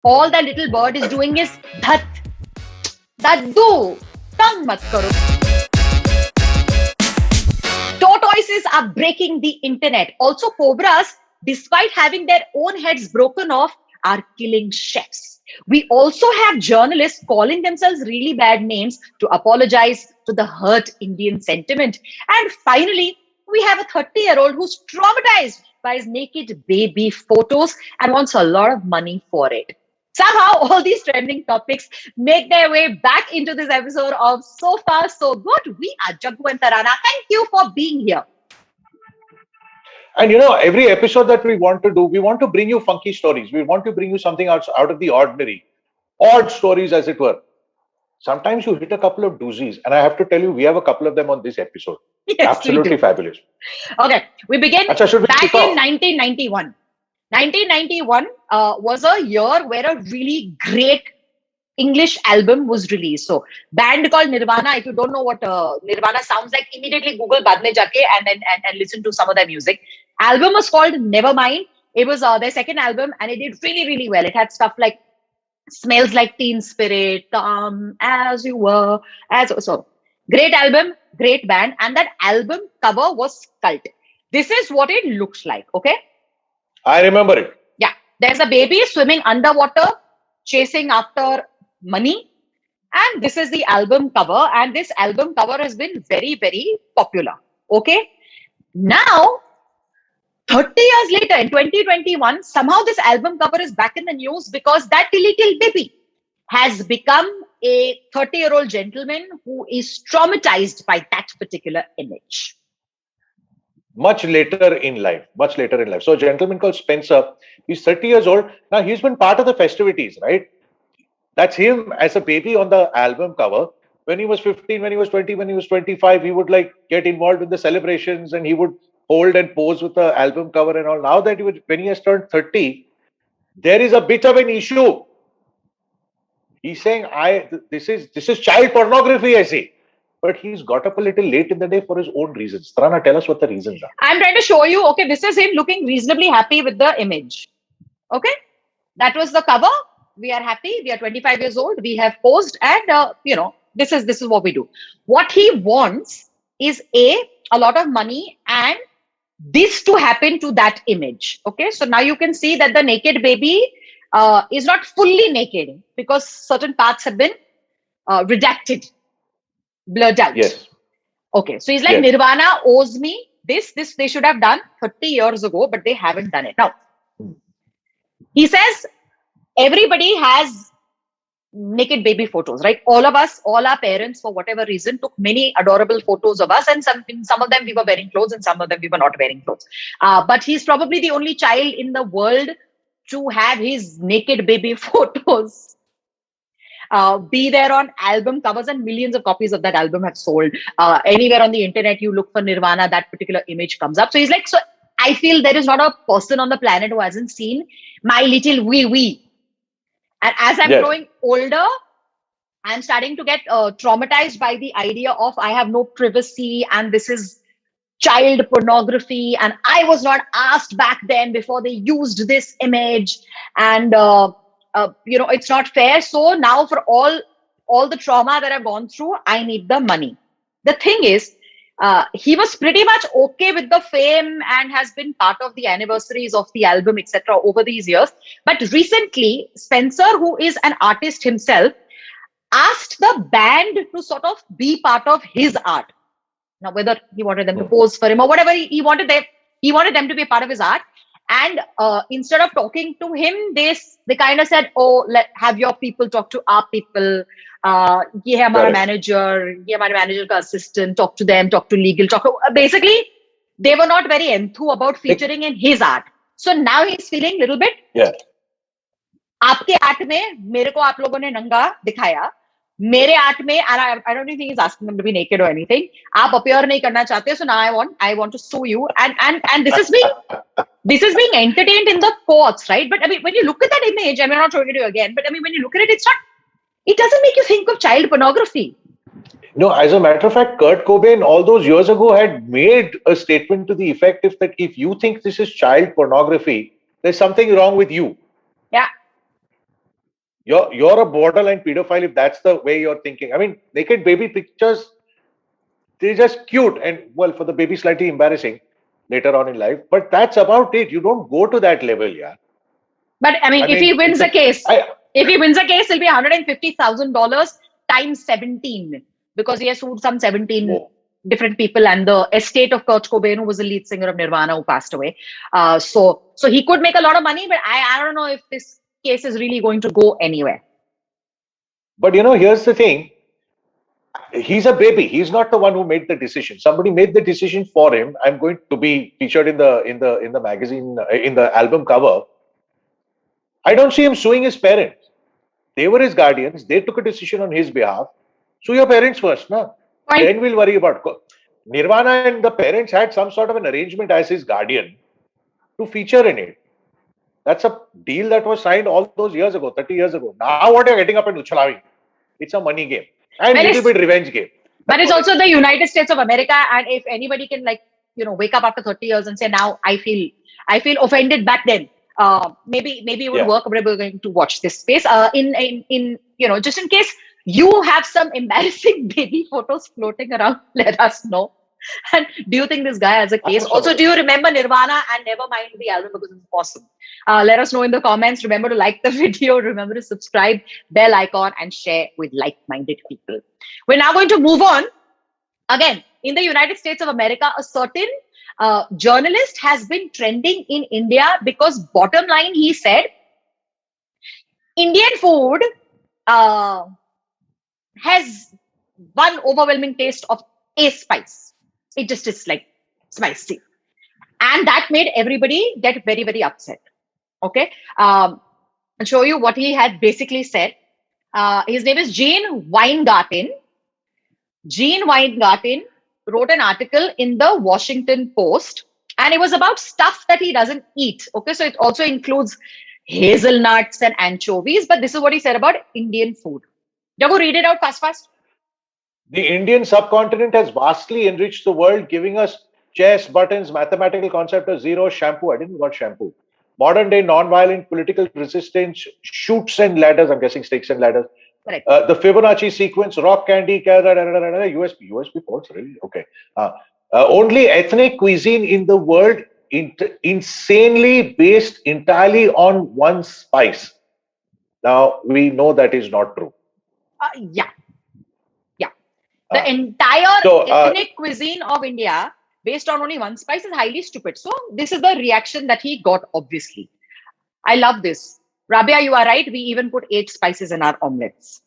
All that little bird is doing is dhat, daddu, tang mat karo. Tortoises are breaking the internet. Also, cobras, despite having their own heads broken off, are killing chefs. We also have journalists calling themselves really bad names to apologize to the hurt Indian sentiment. And finally, we have a 30-year-old who's traumatized by his naked baby photos and wants a lot of money for it. Somehow, all these trending topics make their way back into this episode of So Far So Good. We are Jaggu and Tarana. Thank you for being here. And every episode that we want to do, we want to bring you funky stories. We want to bring you something out of the ordinary, odd stories, as it were. Sometimes you hit a couple of doozies, and I have to tell you, we have a couple of them on this episode. Yes, absolutely fabulous. Okay, we begin Achha, should we back kick in off? 1991. 1991 was a year where a really great English album was released. So, band called Nirvana. If you don't know what Nirvana sounds like, immediately Google Baad mein jaake and listen to some of their music. Album was called Nevermind. It was their second album, and it did really, really well. It had stuff like Smells Like Teen Spirit, Come As You Were, so great album, great band, and that album cover was cult. This is what it looks like. Okay. I remember it. Yeah, there's a baby swimming underwater, chasing after money. And this is the album cover. And this album cover has been very, very popular. Okay. Now, 30 years later, in 2021, somehow this album cover is back in the news because that little baby has become a 30-year-old gentleman who is traumatized by that particular image. Much later in life. So a gentleman called Spencer, he's 30 years old. Now he's been part of the festivities, right? That's him as a baby on the album cover. When he was 15, when he was 20, when he was 25, he would get involved in the celebrations and he would hold and pose with the album cover and all. Now that when he has turned 30, there is a bit of an issue. He's saying, this is child pornography, I see. But he's got up a little late in the day for his own reasons. Tarana, tell us what the reasons are. I'm trying to show you, okay, this is him looking reasonably happy with the image. Okay, that was the cover. We are happy. We are 25 years old. We have posed and, this is what we do. What he wants is a lot of money and this to happen to that image. Okay, so now you can see that the naked baby is not fully naked because certain parts have been redacted, blurred out. Yes. Okay, so he's like, yes. Nirvana owes me this they should have done 30 years ago, but they haven't done it. Now, he says everybody has naked baby photos, right? All of us, all our parents, for whatever reason, took many adorable photos of us, and some of them we were wearing clothes and some of them we were not wearing clothes. But he's probably the only child in the world to have his naked baby photos be there on album covers, and millions of copies of that album have sold. Anywhere on the internet, you look for Nirvana, that particular image comes up. So he's like, so I feel there is not a person on the planet who hasn't seen my little wee wee. And as I'm growing older, I'm starting to get traumatized by the idea of I have no privacy and this is child pornography. And I was not asked back then before they used this image. And, it's not fair. So now for all the trauma that I've gone through, I need the money. The thing is, he was pretty much okay with the fame and has been part of the anniversaries of the album, etc. over these years. But recently, Spencer, who is an artist himself, asked the band to sort of be part of his art. Now, whether he wanted them to pose for him or whatever he wanted them to be a part of his art. And instead of talking to him, they kind of said, "Oh, have your people talk to our people. Ye hai hamara manager, ye hamare manager ka assistant, talk to them, talk to legal, basically, they were not very enthused about featuring in his art. So now he's feeling a little bit, आपके art में मेरे को आप लोगों ने नंगा दिखाया, मेरे आर्ट में, I don't think he's asking them to be naked or anything, आप appear नहीं करना चाहते, so now I want to sue you, and this is being entertained in the courts, right? But I mean, when you look at that image, I'm not showing it to you again, but I mean, when you look at it, it doesn't make you think of child pornography. No, as a matter of fact, Kurt Cobain all those years ago had made a statement to the effect that if you think this is child pornography, there's something wrong with you. Yeah. You're a borderline pedophile if that's the way you're thinking. I mean, naked baby pictures, they're just cute and, well, for the baby slightly embarrassing later on in life. But that's about it. You don't go to that level, yeah. But I mean, if he wins the case, I, if he wins the case, it'll be $150,000 times 17 because he has sued some 17 different people and the estate of Kurt Cobain, who was the lead singer of Nirvana, who passed away. So he could make a lot of money, but I don't know if this case is really going to go anywhere. But here's the thing. He's a baby. He's not the one who made the decision. Somebody made the decision for him. I'm going to be featured in the magazine, in the album cover. I don't see him suing his parents. They were his guardians. They took a decision on his behalf. Sue your parents first, no? Fine. Then we'll worry about. Nirvana and the parents had some sort of an arrangement as his guardian to feature in it. That's a deal that was signed all those years ago, 30 years ago. Now what you're getting up and uchlavi? It's a money game and a little bit revenge game. But it's also the United States of America, and if anybody can wake up after 30 years and say, now I feel offended back then, maybe it would work. But we're going to watch this space. In just in case you have some embarrassing baby photos floating around, let us know. And do you think this guy has a case? Also, do you remember Nirvana and Nevermind the album, because it's awesome? Let us know in the comments. Remember to like the video. Remember to subscribe, bell icon, and share with like-minded people. We're now going to move on. Again, in the United States of America, a certain journalist has been trending in India because, bottom line, he said, Indian food has one overwhelming taste of a spice. It just is like spicy. And that made everybody get very, very upset. Okay. I'll show you what he had basically said. His name is Gene Weingarten. Gene Weingarten wrote an article in the Washington Post, and it was about stuff that he doesn't eat. Okay. So it also includes hazelnuts and anchovies, but this is what he said about Indian food. Jago, read it out fast. The Indian subcontinent has vastly enriched the world, giving us chess, buttons, mathematical concept of zero, shampoo. I didn't got shampoo. Modern day non-violent political resistance, shoots and ladders. I'm guessing stakes and ladders. Correct. The Fibonacci sequence, rock candy, USB ports, really? Okay. Only ethnic cuisine in the world, insanely based entirely on one spice. Now, we know that is not true. Yeah. The entire ethnic cuisine of India, based on only one spice, is highly stupid. So this is the reaction that he got, obviously. I love this. Rabia, you are right. We even put 8 spices in our omelets.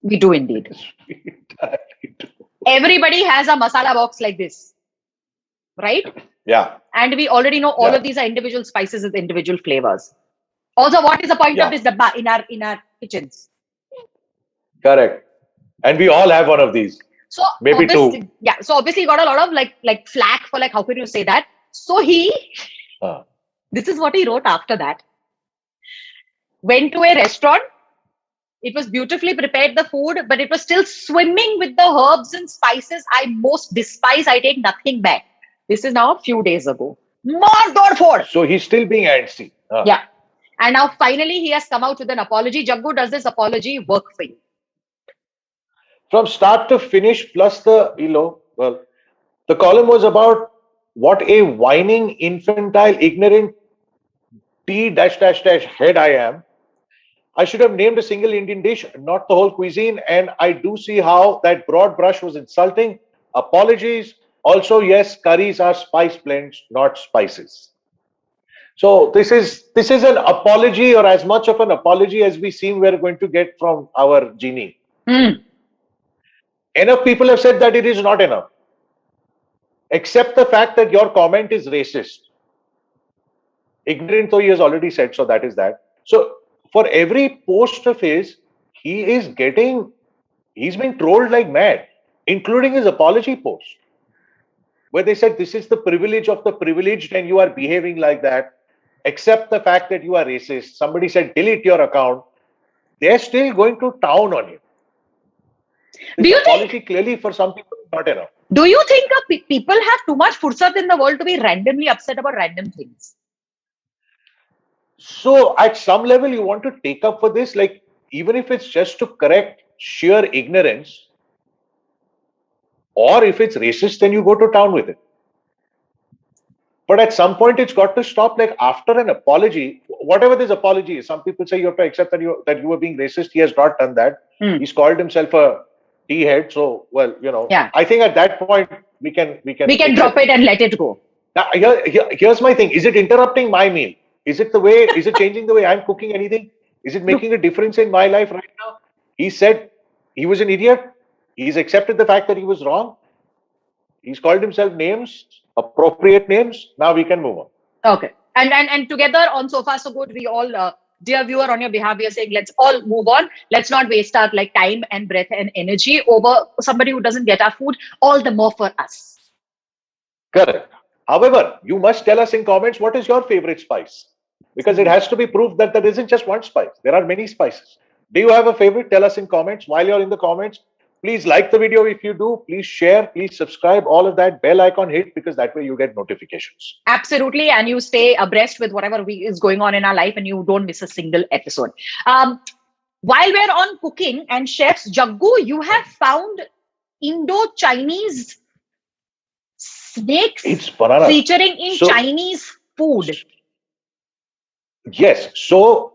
We do indeed. Everybody has a masala box like this, right? Yeah. And we already know all of these are individual spices with individual flavors. Also, what is the point of this dabba in our kitchens? Correct. And we all have one of these. So maybe 2. Yeah. So obviously, he got a lot of like flack for how can you say that? So this is what he wrote after that. Went to a restaurant. It was beautifully prepared, the food, but it was still swimming with the herbs and spices I most despise. I take nothing back. This is now a few days ago. So he's still being antsy. Yeah. And now finally he has come out with an apology. Jaggu, does this apology work for you? From start to finish, plus the column was about what a whining, infantile, ignorant T -- head I am. I should have named a single Indian dish, not the whole cuisine. And I do see how that broad brush was insulting. Apologies. Also, yes, curries are spice blends, not spices. So this is an apology, or as much of an apology as we seem we're going to get from our genie. Enough people have said that it is not enough. Except the fact that your comment is racist. Ignorant, though, he has already said, so that is that. So for every post of his, he's being trolled like mad, including his apology post, where they said this is the privilege of the privileged and you are behaving like that. Accept the fact that you are racist. Somebody said delete your account. They're still going to town on you. Do you think clearly for some people is not enough? Do you think people have too much fursat in the world to be randomly upset about random things? So at some level, you want to take up for this, like even if it's just to correct sheer ignorance, or if it's racist, then you go to town with it. But at some point, it's got to stop. Like after an apology, whatever this apology is, some people say you have to accept that you were being racist. He has not done that. He's called himself a tea head. So, well, Yeah. I think at that point we can drop it and let it go. Now, here's my thing: is it interrupting my meal? Is it changing the way I'm cooking anything? Is it making a difference in my life right now? He said he was an idiot. He's accepted the fact that he was wrong. He's called himself names, appropriate names. Now we can move on. Okay. And together on So Far So Good, we all, dear viewer, on your behalf, we are saying let's all move on. Let's not waste our time and breath and energy over somebody who doesn't get our food. All the more for us. Correct. However, you must tell us in comments what is your favorite spice, because it has to be proved that there isn't just one spice. There are many spices. Do you have a favorite? Tell us in comments. While you're in the comments, please like the video if you do. Please share. Please subscribe. All of that. Bell icon hit, because that way you get notifications. Absolutely. And you stay abreast with whatever is going on in our life and you don't miss a single episode. While we're on cooking and chefs, Jaggu, you have found Indo-Chinese snakes featuring in Chinese food. Yes. So,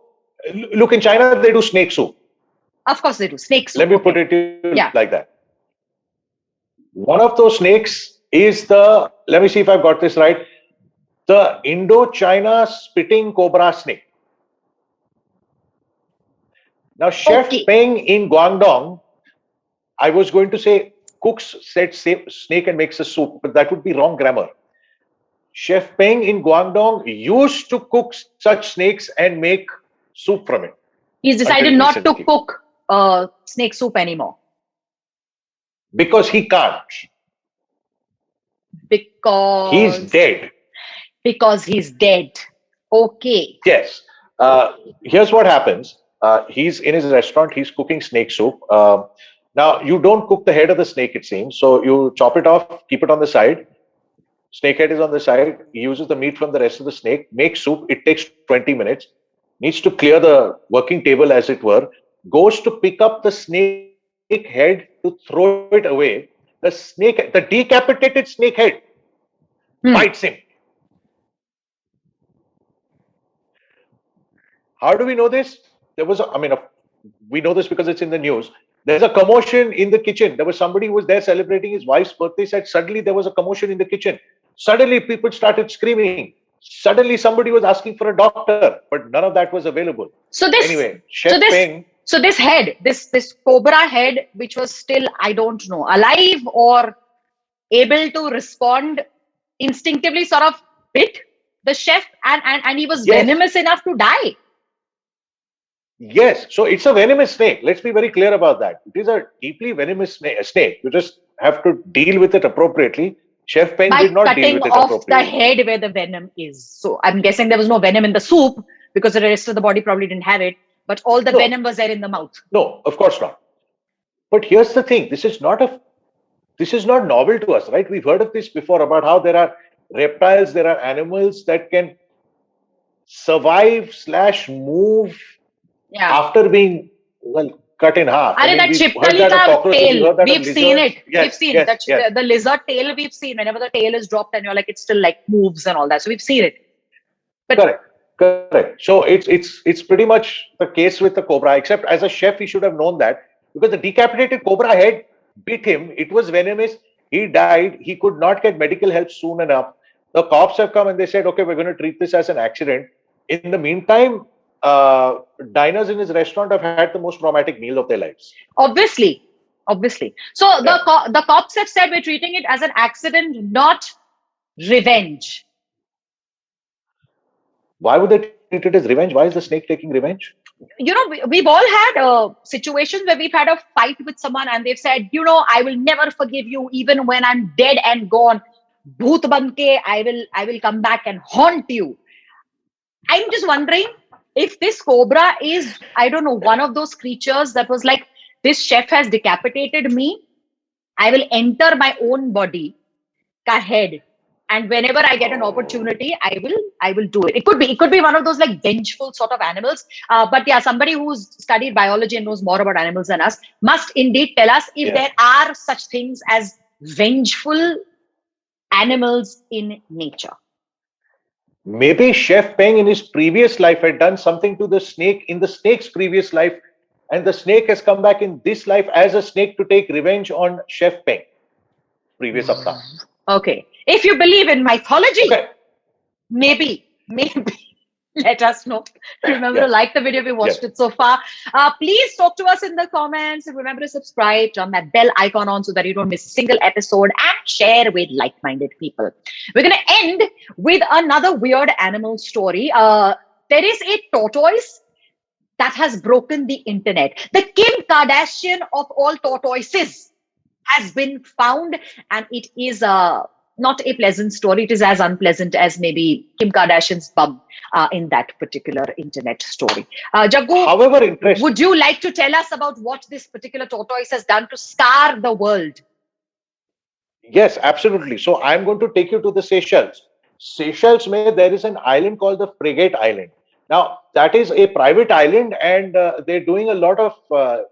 look, in China, they do snake soup. Of course they do. Snake soup. Let me put it to you like that. One of those snakes is let me see if I've got this right, the Indo-China spitting cobra snake. Now, Chef Peng in Guangdong, I was going to say, cooks said snake and makes a soup, but that would be wrong grammar. Chef Peng in Guangdong used to cook such snakes and make soup from it. He's decided not to cook snake soup anymore. Because he can't. Because he's dead. Because he's dead. Okay. Yes. Here's what happens. He's in his restaurant. He's cooking snake soup. Now, you don't cook the head of the snake, it seems. So you chop it off, keep it on the side. Snake head is on the side. He uses the meat from the rest of the snake, makes soup. It takes 20 minutes. Needs to clear the working table, as it were. Goes to pick up the snake head to throw it away. The decapitated snake head bites him. How do we know this? We know this because it's in the news. There's a commotion in the kitchen. There was somebody who was there celebrating his wife's birthday. Said suddenly there was a commotion in the kitchen. Suddenly people started screaming. Suddenly somebody was asking for a doctor, but none of that was available. So this head, this cobra head, which was still, I don't know, alive or able to respond instinctively, sort of bit the chef, and he was venomous enough to die. Yes, so it's a venomous snake. Let's be very clear about that. It is a deeply venomous snake. You just have to deal with it appropriately. Chef Peng did not deal with it appropriately. Cutting off the head where the venom is. So I'm guessing there was no venom in the soup because the rest of the body probably didn't have it. But all the venom was there in the mouth. No, of course not. But here's the thing. This is not novel to us, right? We've heard of this before, about how there are reptiles, there are animals that can survive / move after being cut in half. That Chipkali tail, we've seen it. We've seen the lizard tail. We've seen whenever the tail is dropped and you're like, it still like moves and all that. So we've seen it. But Correct. So it's pretty much the case with the cobra. Except as a chef, he should have known that, because the decapitated cobra head bit him. It was venomous. He died. He could not get medical help soon enough. The cops have come and they said, okay, we're going to treat this as an accident. In the meantime, diners in his restaurant have had the most traumatic meal of their lives. Obviously. So the cops have said we're treating it as an accident, not revenge. Why would they treat it as revenge? Why is the snake taking revenge? We've all had situations where we've had a fight with someone and they've said, I will never forgive you even when I'm dead and gone. Bhoot banke, I will come back and haunt you. I'm just wondering if this cobra is, I don't know, one of those creatures that was like, this chef has decapitated me. I will enter my own body, ka head, and whenever I get an opportunity, I will do it. It could be one of those like vengeful sort of animals. But yeah, somebody who's studied biology and knows more about animals than us must indeed tell us if there are such things as vengeful animals in nature. Maybe Chef Peng in his previous life had done something to the snake in the snake's previous life, and the snake has come back in this life as a snake to take revenge on Chef Peng. Previous Saptah. Okay. If you believe in mythology, Okay. maybe let us know. Remember to like the video if you watched it so far. Please talk to us in the comments, and remember to subscribe, turn that bell icon on so that you don't miss a single episode, and share with like-minded people. We're going to end with another weird animal story. There is a tortoise that has broken the internet. The Kim Kardashian of all tortoises has been found, and it is not a pleasant story. It is as unpleasant as maybe Kim Kardashian's bum in that particular internet story. Jaggu, however interesting, would you like to tell us about what this particular tortoise has done to scar the world? Yes, absolutely. So I'm going to take you to the Seychelles. Seychelles, there is an island called the Frigate Island. Now, that is a private island, and they're doing a lot of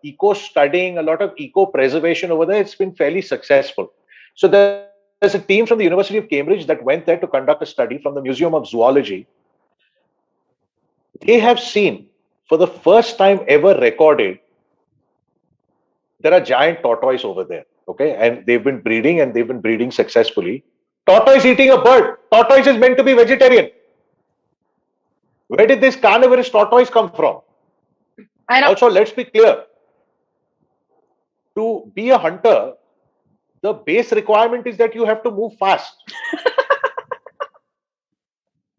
eco-studying, a lot of eco-preservation over there. It's been fairly successful. So there's a team from the University of Cambridge that went there to conduct a study from the Museum of Zoology. They have seen, for the first time ever recorded, there are giant tortoise over there. Okay, and they've been breeding successfully. Tortoise eating a bird. Tortoise is meant to be vegetarian. Where did this carnivorous tortoise come from? Also, let's be clear. To be a hunter, the base requirement is that you have to move fast.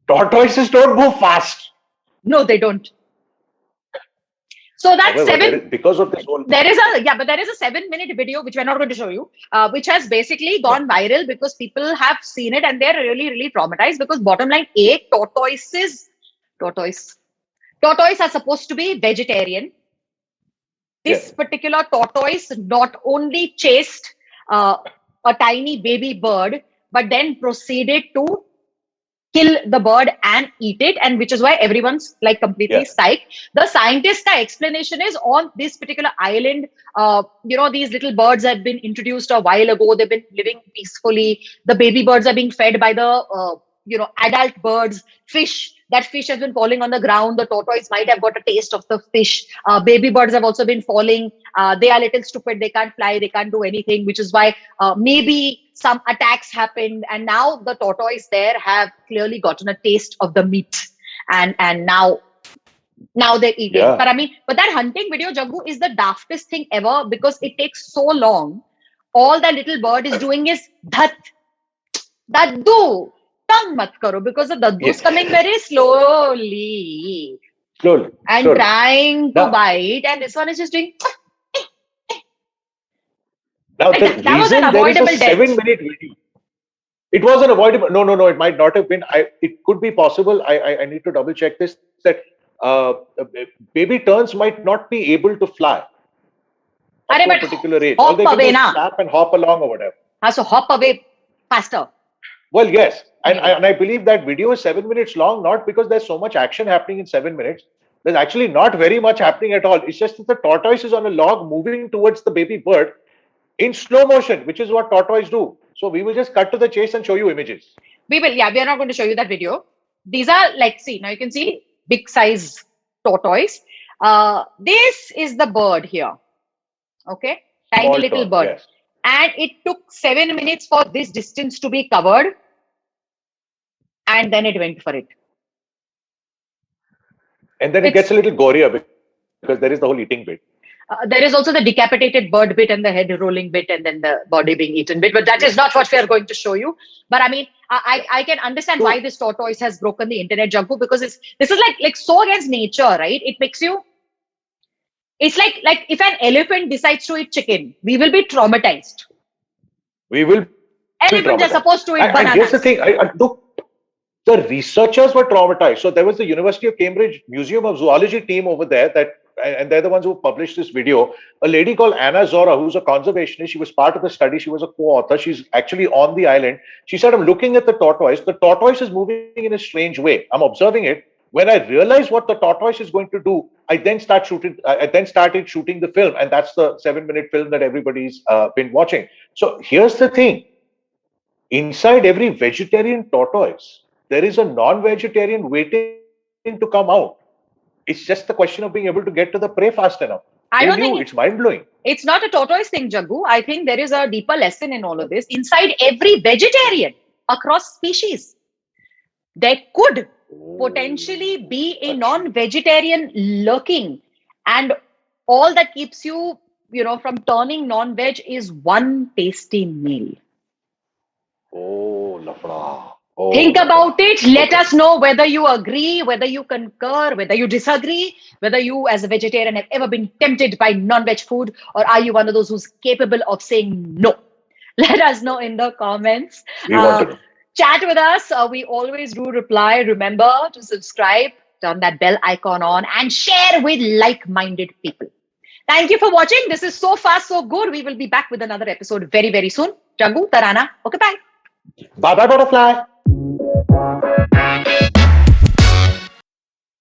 Tortoises don't move fast. No, they don't. So that's because of this whole. There is a 7-minute video which we're not going to show you, which has basically gone viral because people have seen it and they're really, really traumatized. Because bottom line, tortoises are supposed to be vegetarian. This particular tortoise not only chased a tiny baby bird, but then proceeded to kill the bird and eat it, and which is why everyone's like completely psyched. The scientist's explanation is on this particular island, these little birds have been introduced a while ago. They've been living peacefully. The baby birds are being fed by the adult birds. That fish has been falling on the ground. The tortoise might have got a taste of the fish. Baby birds have also been falling. They are little stupid. They can't fly. They can't do anything, which is why maybe some attacks happened. And now the tortoise there have clearly gotten a taste of the meat. And now they're eating. Yeah. But that hunting video, Jaggu, is the daftest thing ever because it takes so long. All that little bird is doing is daddu. Mat karo, because the daddu is coming very slowly and trying to bite, and this one is just doing. Now that was an avoidable death. 7-minute video. It was an avoidable. No. It might not have been. It could be possible. I need to double check this. That baby terns might not be able to fly at a particular age. All they can do is snap and hop along or whatever. So hop away faster. Well, yes. And I believe that video is 7 minutes long, not because there's so much action happening in 7 minutes. There's actually not very much happening at all. It's just that the tortoise is on a log moving towards the baby bird in slow motion, which is what tortoise do. So we will just cut to the chase and show you images. We are not going to show you that video. These are now you can see big size tortoise. This is the bird here. Okay. Tiny little bird. Yes. And it took 7 minutes for this distance to be covered. And then it went for it. And then it gets a little gorier because there is the whole eating bit. There is also the decapitated bird bit and the head rolling bit and then the body being eaten bit. But that is not what we are going to show you. But I can understand why this tortoise has broken the internet, Jaggu, because this is like so against nature, right? It makes you. It's like if an elephant decides to eat chicken, we will be traumatized. We will. Elephants are supposed to eat bananas. And here's the thing. The researchers were traumatized. So there was the University of Cambridge Museum of Zoology team over there that and they're the ones who published this video. A lady called Anna Zora, who's a conservationist, she was part of the study. She was a co-author. She's actually on the island. She said, I'm looking at the tortoise. The tortoise is moving in a strange way. I'm observing it. When I realize what the tortoise is going to do, I then started shooting the film, and that's the 7-minute film that everybody's been watching. So here's the thing: inside every vegetarian tortoise, there is a non-vegetarian waiting to come out. It's just the question of being able to get to the prey fast enough. I don't think it's mind-blowing. It's not a tortoise thing, Jaggu. I think there is a deeper lesson in all of this. Inside every vegetarian across species, there could potentially be a non-vegetarian lurking, and all that keeps you, from turning non-veg is one tasty meal. Oh, lafda. Think about it. Let us know whether you agree, whether you concur, whether you disagree, whether you as a vegetarian have ever been tempted by non-veg food, or are you one of those who's capable of saying no? Let us know in the comments. We want to know. Chat with us. We always do reply. Remember to subscribe, turn that bell icon on, and share with like-minded people. Thank you for watching. This is So Far So Good. We will be back with another episode very, very soon. Jaggu, Tarana. Okay, bye. Bye-bye, butterfly.